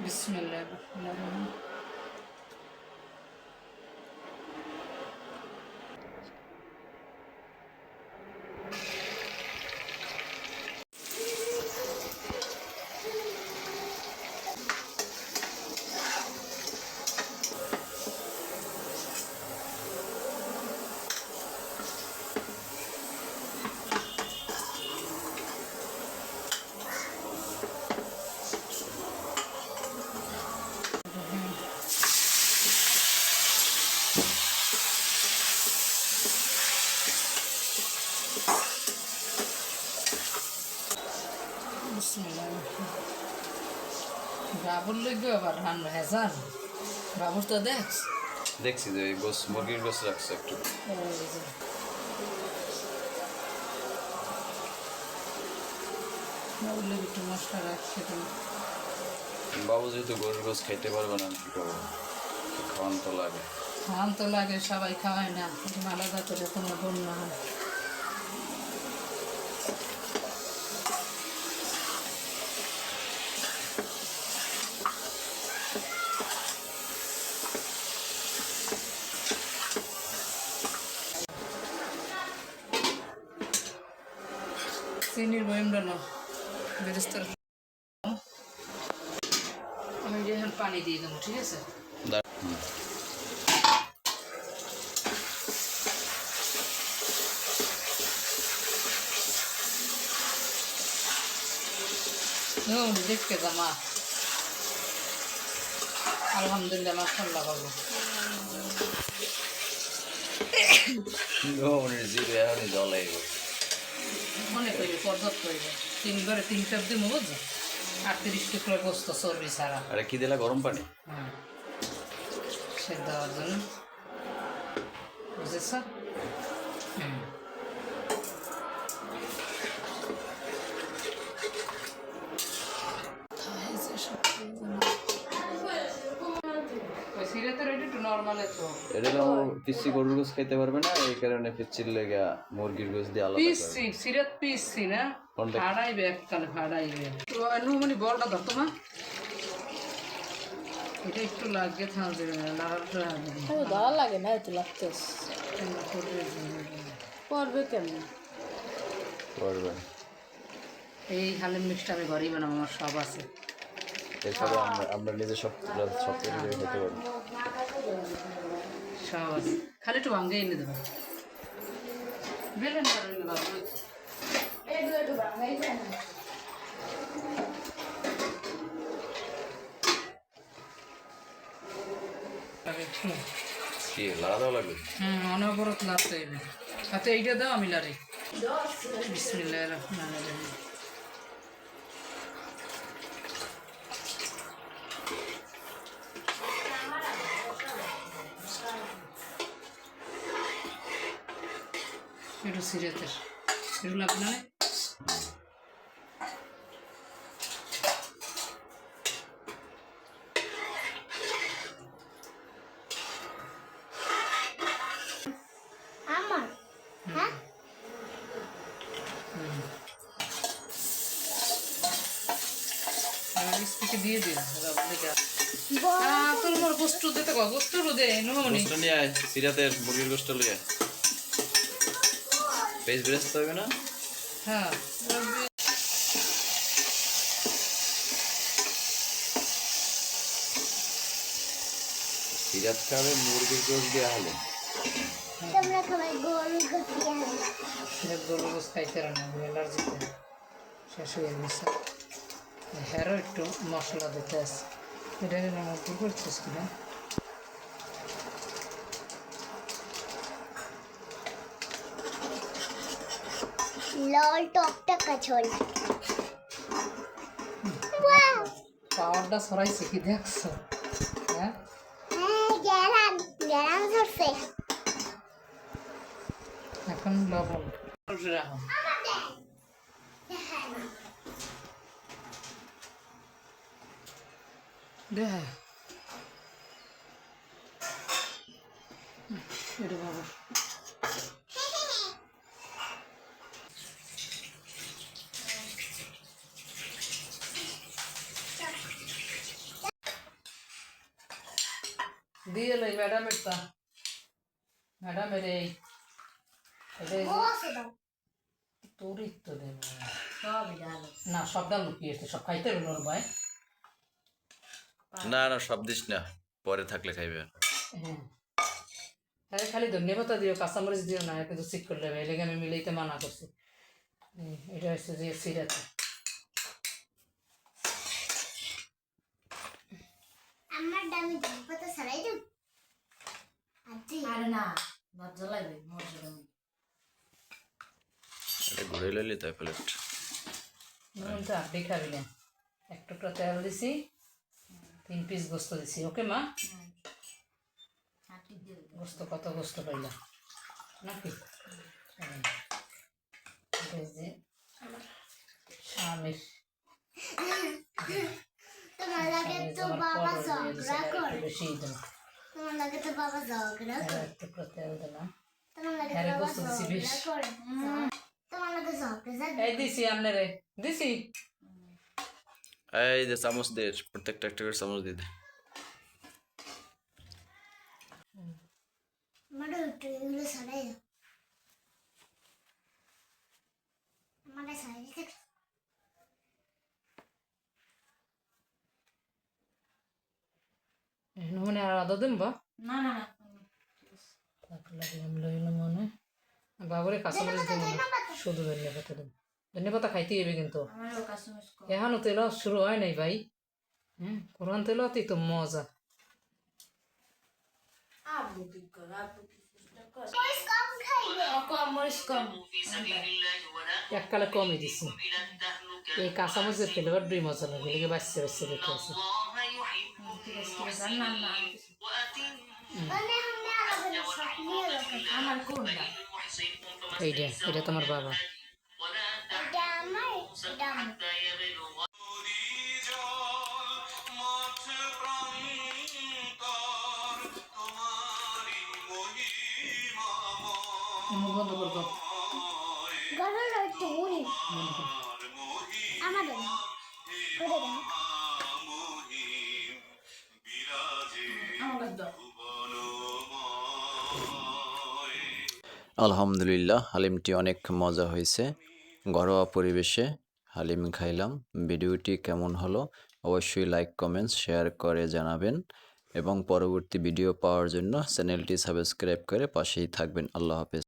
বিসমিল্লাহির রহমানির রহিম। বাবুর লইগে আবার রান্না হেজান বাবুর তো দেখছি যে গোস মুরগির গোস রাখছে একটু বাবুর লইগে একটু মশলা রাখছে। বাবু যেহেতু গরুর গোস খাইতে পারবে না কি করবো, খাওয়ান তো লাগে। খাওয়ান তো লাগে, সবাই খাওয়ায় না, আলাদা করে কোনো বন্যা হয়। চিনির বয়মটা না বেরেস্তার আমি এখন পানি দিয়ে দেবো, ঠিক আছে? দেখতে জামা আলহামদুলিল্লাহ মাশাআল্লাহ ভালো। মনে করি পর্যাপ্ত হইবে, তিনবারে 3 কাপ দিয়ে বুঝছো, 38 টুকরো গোস্ত চর্বি ছাড়া। আরে কি দিলা? গরম পানি? হ্যাঁ, সেদ্ধ হওয়ার জন্য, বুঝেছ? এটা তো পিসি গরুর গোস খাইতে পারবে না, এই কারণে পিসির লেগে মুরগির গোস দিয়ে আলাদা পিসি সিরাত পিসি না ফাড়াইবে, এককালে ফাড়াইবে। তো মানে বলটা ধরতো না, এটা একটু লাগে থাকবে ভালো লাগে না, এত লাগতেছে করবে কেমন করবে। এই হালিম মিষ্টি আমি ঘরেই বানাবো, আমার সব আছে। এছাড়া আমরা নিজে সব কিছু খেতে পারি, সব আছে, খালি একটু ভাঙ্গে এনে দেবো। বেলেন কি লাগাও লাগবে? অনবরত লাগতে হইবে। আচ্ছা এইটা দাও, আমি লাড়ি। বিসমিল্লাহির রহমানির রহিম। একটু সিরিয়াতের একটু লাগবে না? দিয়ে দিন তোমার গোস্ত দিতে গোস্ত রোদে গোস্ত নিয়ে আয়, সিরাতের মুরগির গোস্ত লিয়ে পেজ বেরেস্তা হবে না? হ্যাঁ, সিরাত খাবে মুরগির গোস্ত দিয়ে হলে তোমরা সবাই গরুর গোস্ত দিয়ে হবে। গরুর গোস্ত খাইতে না, অ্যালার্জিতে শেষ হয়ে গেছে। হ্যারও একটু মশলা দিতে আছে, এটা কি করছিস কিনা? লাল টকটকা ঝোল। পাওয়ারটা সরাইছে কি দেখছো? হ্যাঁ, গেলাম গেলাম ধরছে। এখন লবণ রাখো। দেখ এটা বাবা দিয়ে লই ম্যাডামেরটা ম্যাডামের এই এটা এই যে বসে দাও তোরই তো দেব সবই ডাল না সব ডাল লুকিয়ে এসছে সব খাইতে হবে ওর ভাই না না সব দিস না, পরে থাকলে খাইবে। হ্যাঁ আরে খালি ধন্যবাদ দিও কাঁচামরিচ দিও না কিন্তু ঠিক করলে হবে এলাকা আমি মিলাইতে মানা করছি এটা হচ্ছে যে সিরাতে আমার দামি কত সারাই দাও আচ্ছা আরে না ভাত জ্বালাইবে মরজুর এটা ঘুরে লইলি তাই প্লেট। নুন তো আপনি খাবি না এক টুকরা তেল দিছি 3 পিস গোস্ত দিছি ওকে মা ছাটি দিয়ে দেবো গোস্ত কত গোস্ত পাইলা নাকি এটা এই যে আমার স্বামীর তোমার লাগে স্বামীর তো আমার বাবা পটল দিয়ে দিছে, ঝগড়া আর করে একটু বেশি দিলাম তোমার লাগে তো বাবা ঝগড়া করে এক টুকরা তেল দিলাম তোমার লাগে হ্যাঁ তো রে, বাবা গোস্ত দিছি বেশ। ঝগড়া করে তোমার লাগে ঝগড়া এই দিছি আমনে রে দিছি এই যে চামচ দে, প্রত্যেকটা একটা করে চামচ দিয়ে দে। আমার একটু এগুলো সারাই দাও আমার সারাই দিতে মানে আর আদা দিন বা না না না থাকলে আমি লইলাম মনে বাবরে কাঁচামরিচ দেবো না শুধু ধন্যবাদ দেবো ধন্যবাদ খাইতে হবে কিন্তু আমারও কাস্টমার কম এখনো তেল শুরু হয় নাই ভাই হ্যাঁ কোরআন তেলতেই তো মজা আবু কি কর আবু কি চেষ্টা কর মরিচ কম খাইবে কম মরিচ কম এককালে কমই দিছি এই কাঁচামরিচের ফ্লেভার দুই মজা লাগে লেগে বাচ্চা বাচ্চা দেখে আছে ঠিক আছে আর না না মানে আমি আলাদা সব নিয়ে রাখি আমার কোনটা এইটা এটা তোমার বাবা এটা আমার এটা আমার মুখ বন্ধ করে দাও গরল একটু মুড়ি আমাদের করে দাও আমার দাও আলহামদুলিল্লাহ, হালিমটি অনেক মজা হয়েছে। ঘরোয়া পরিবেশে হালিম খাইলাম। ভিডিওটি কেমন হলো অবশ্যই লাইক কমেন্টস শেয়ার করে জানাবেন এবং পরবর্তী ভিডিও পাওয়ার জন্য চ্যানেলটি সাবস্ক্রাইব করে পাশেই থাকবেন। আল্লাহ হাফেজ।